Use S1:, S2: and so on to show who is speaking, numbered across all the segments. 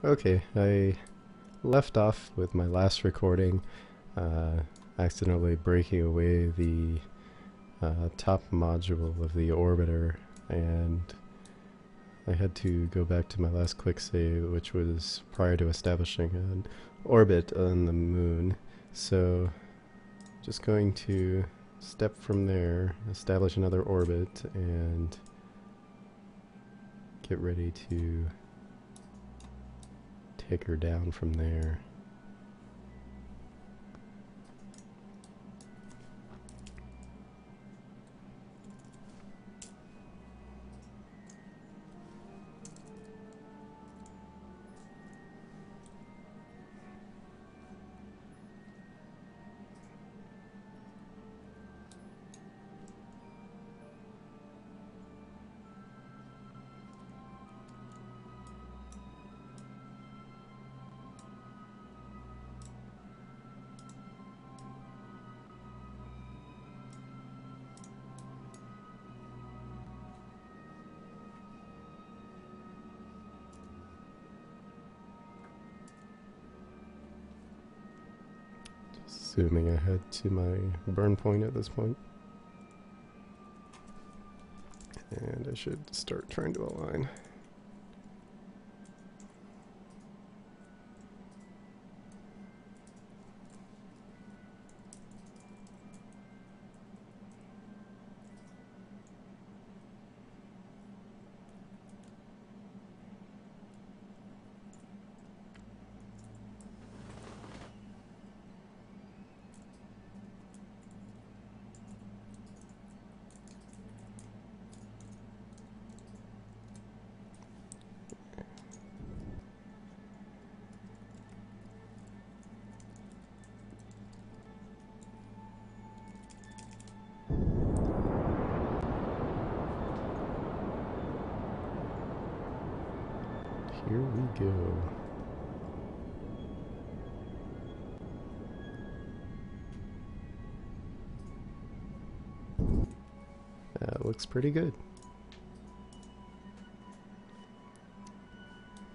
S1: Okay, I left off with my last recording, accidentally breaking away the top module of the orbiter, and I had to go back to my last quick save, which was prior to establishing an orbit on the moon. So, just going to step from there, establish another orbit, and get ready to take her down from there. Zooming ahead to my burn point at this point. And I should start trying to align. Here we go. That looks pretty good.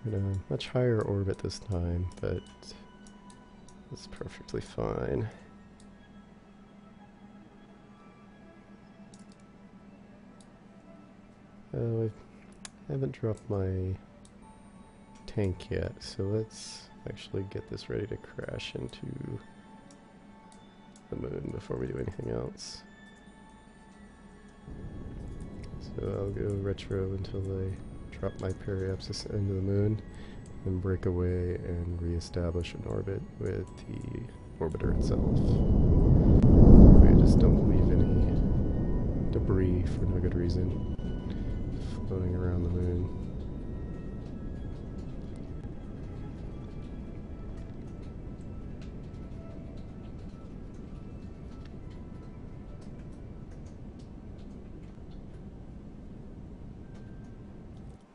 S1: In a much higher orbit this time, but it's perfectly fine. Oh, I haven't dropped my tank yet, so let's actually get this ready to crash into the moon before we do anything else. So I'll go retro until I drop my periapsis into the moon, and break away and re-establish an orbit with the orbiter itself. We just don't leave any debris for no good reason floating around the moon.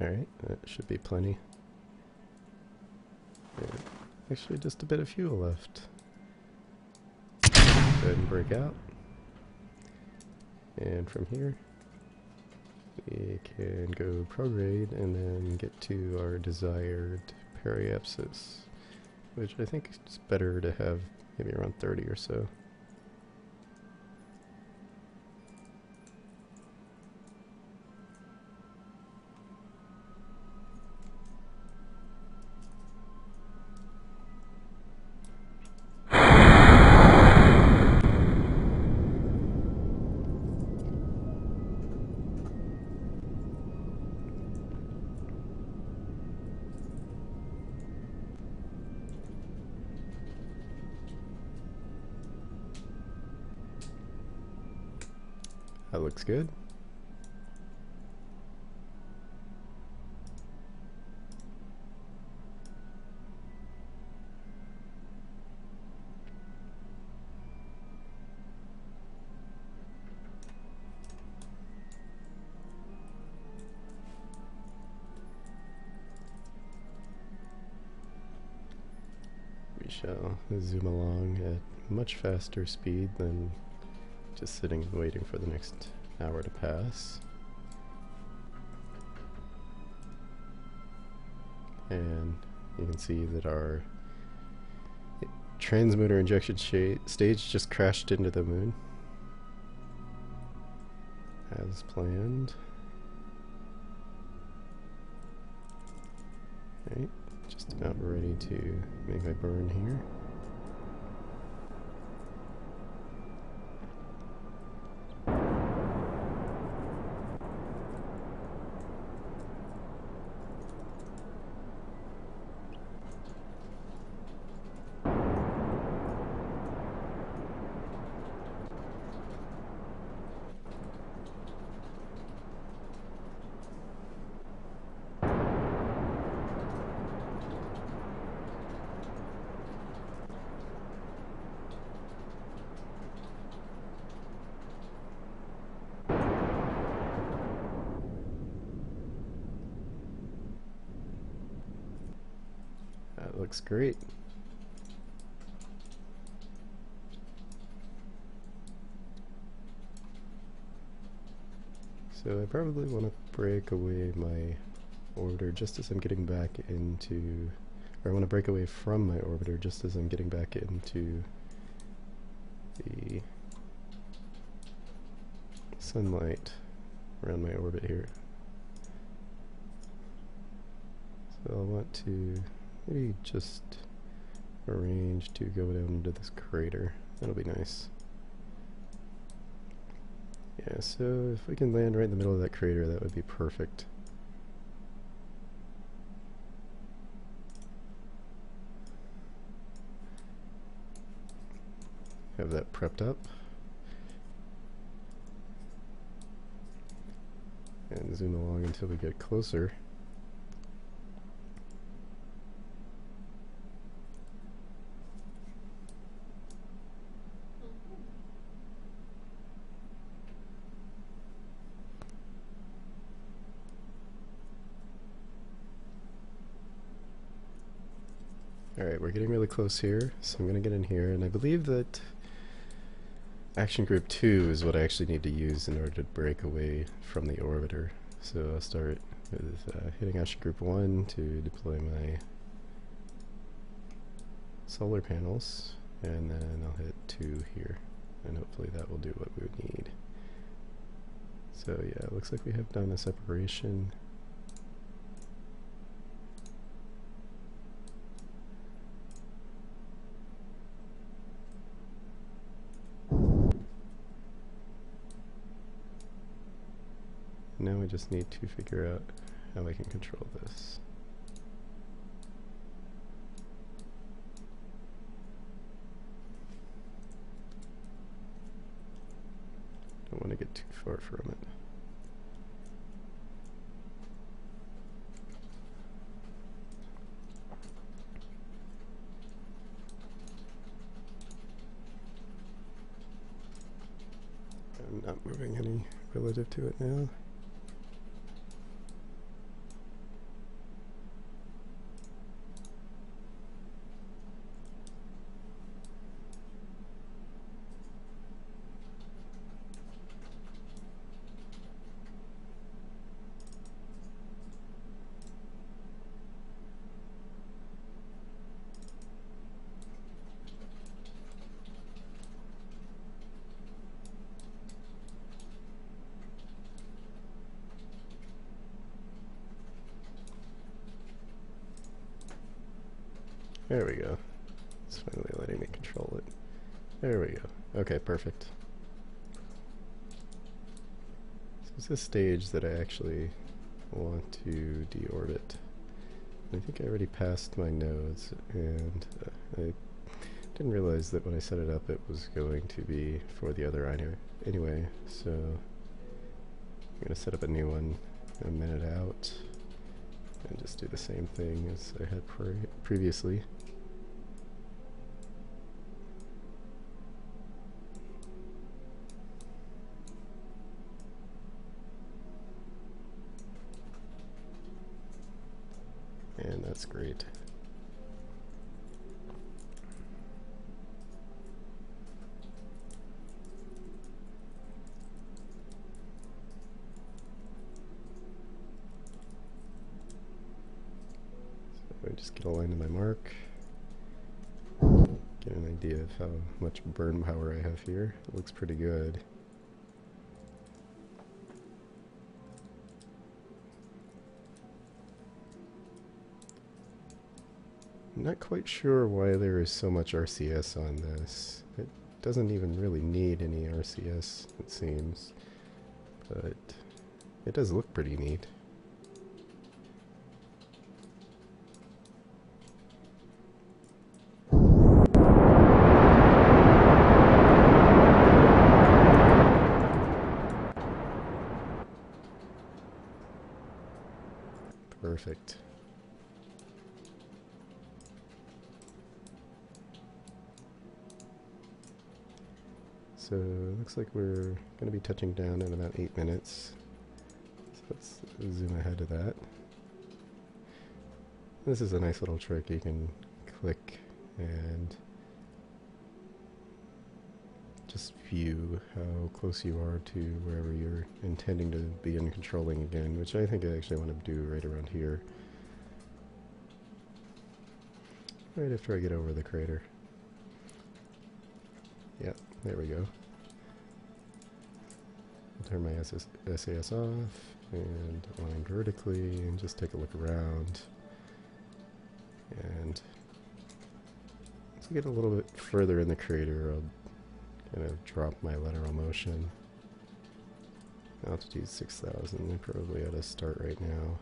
S1: Alright, that should be plenty. And actually just a bit of fuel left. Go ahead and break out. And from here, we can go prograde and then get to our desired periapsis, which I think is better to have maybe around 30 or so. That looks good. We shall zoom along at much faster speed than just sitting and waiting for the next hour to pass. And you can see that our transmitter injection stage just crashed into the moon as planned. Right, just about ready to make my burn here. That looks great. So I probably want to break away my orbiter just as I'm getting back into, or I want to break away from my orbiter just as I'm getting back into the sunlight around my orbit here. So I'll want to maybe just arrange to go down into this crater. That'll be nice. Yeah, so if we can land right in the middle of that crater, that would be perfect. Have that prepped up. And zoom along until we get closer. Alright, we're getting really close here, so I'm going to get in here, and I believe that Action Group 2 is what I actually need to use in order to break away from the orbiter. So I'll start with hitting Action Group 1 to deploy my solar panels, and then I'll hit 2 here, and hopefully that will do what we would need. So yeah, it looks like we have done a separation. Now we just need to figure out how I can control this. Don't want to get too far from it. I'm not moving any relative to it now. There we go. It's finally letting me control it. There we go. Okay, perfect. So it's this stage that I actually want to deorbit. I think I already passed my nodes, and I didn't realize that when I set it up it was going to be for the other anyway, so I'm going to set up a new one a minute out and just do the same thing as I had previously. And that's great. I just get a line to my mark. Get an idea of how much burn power I have here. It looks pretty good. I'm not quite sure why there is so much RCS on this. It doesn't even really need any RCS, it seems. But it does look pretty neat. Perfect. So it looks like we're going to be touching down in about 8 minutes. So let's zoom ahead to that. This is a nice little trick. You can click and just view how close you are to wherever you're intending to begin controlling again, which I think I actually want to do right around here. Right after I get over the crater. Yep, there we go. I'll turn my SAS off and align vertically and just take a look around. And as we get a little bit further in the crater, I'll kind of drop my lateral motion. Altitude 6,000, I probably ought to start right now.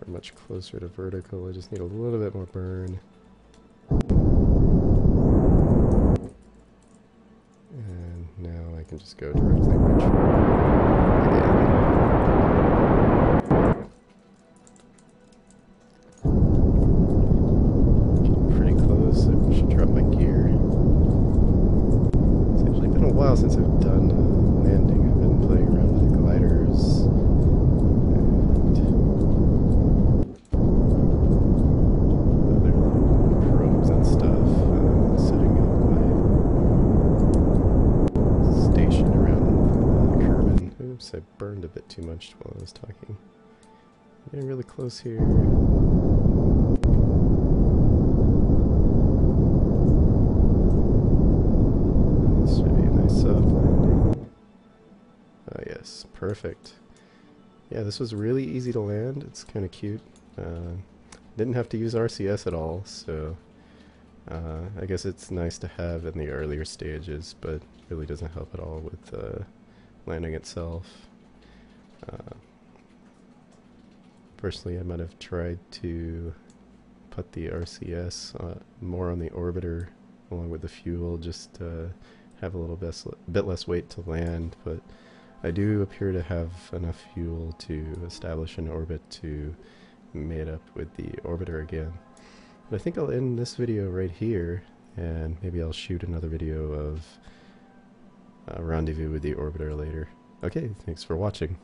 S1: Much closer to vertical. I just need a little bit more burn. And now I can just go directly retro again. Getting pretty close. I should drop my gear. It's actually been a while since I've done landing. I've been playing around with the gliders. I burned a bit too much while I was talking. Getting really close here. This should be a nice soft landing. Oh yes, perfect. Yeah, this was really easy to land. It's kind of cute. Didn't have to use RCS at all, so I guess it's nice to have in the earlier stages, but really doesn't help at all with landing itself. Personally, I might have tried to put the RCS more on the orbiter along with the fuel, just to have a little bit less weight to land, but I do appear to have enough fuel to establish an orbit to mate up with the orbiter again. But I think I'll end this video right here, and maybe I'll shoot another video of a rendezvous with the orbiter later. Okay, thanks for watching.